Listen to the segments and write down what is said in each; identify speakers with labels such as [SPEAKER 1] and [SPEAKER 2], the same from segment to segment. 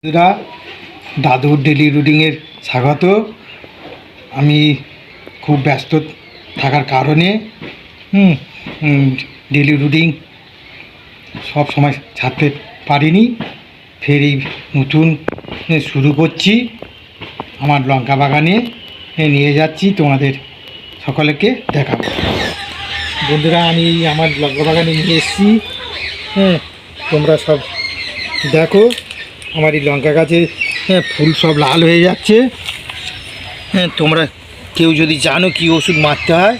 [SPEAKER 1] বন্ধুরা, দাদুর ডেলি রুটিনের স্বাগত। আমি খুব ব্যস্ত থাকার কারণে ডেলি রুটিন সব সময় ছাড়তে পারিনি। ফের এই নতুন শুরু করছি। আমার লঙ্কা বাগানে নিয়ে যাচ্ছি, তোমাদের সকলকে দেখাবো। বন্ধুরা, আমি আমার লঙ্কা বাগানে নিয়ে এসেছি। তোমরা সব দেখো, আমার এই লঙ্কা গাছে ফুল সব লাল হয়ে যাচ্ছে। তোমরা কেউ যদি জানো কি ওষুধ মারতে হয়,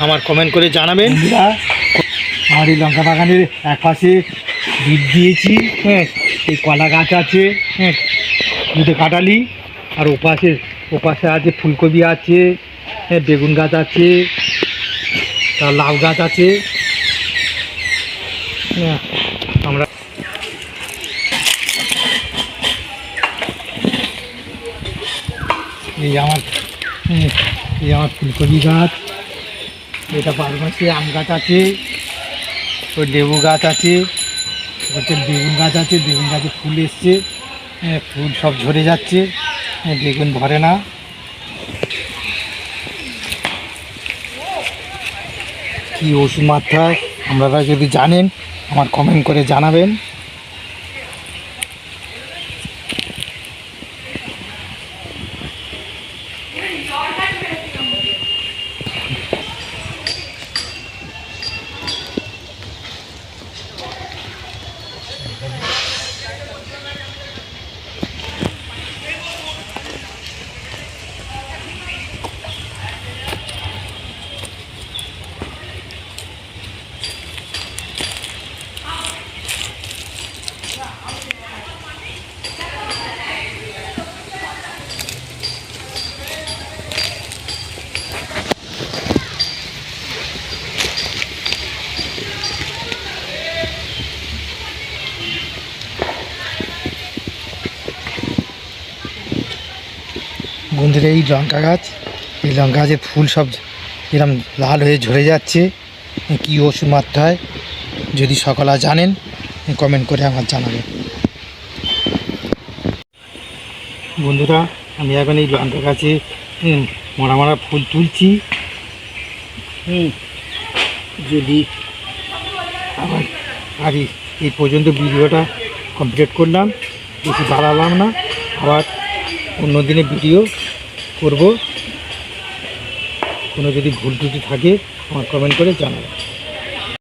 [SPEAKER 1] আমার কমেন্ট করে জানাবেন। আমার এই লঙ্কা বাগানের একপাশে বিট দিয়েছি, এই কলা গাছ আছে, দুটো কাটালি, আর ওপাশে আছে ফুলকপি আছে, বেগুন গাছ আছে, তার লাউ গাছ আছে। আমরা এই আমার ফুলকপি গাছ, এটা 12 মাসে আম গাছ আছে, ওই লেবু গাছ আছে, হচ্ছে বেগুন গাছ আছে। বেগুন গাছে ফুল এসছে, ফুল সব ঝরে যাচ্ছে, বেগুন ধরে না। কি ওষুধ মারতে হয় আপনারা যদি জানেন আমার কমেন্ট করে জানাবেন। বন্ধুরা, এই লঙ্কা গাছের ফুল সব এরকম লাল হয়ে ঝরে যাচ্ছে। কি ওষুধ মারতে হয় যদি সকলে জানেন কমেন্ট করে আমার জানাবেন। বন্ধুরা, আমি এখন এই লঙ্কা গাছে মরা ফুল তুলছি। যদি আবার আর এই পর্যন্ত ভিডিওটা কমপ্লিট করলাম, বেশি বাড়ালাম না। আবার অন্য দিনে ভিডিও করব। কোনো যদি ভুল ত্রুটি থাকে আমার কমেন্ট করে জানাবেন।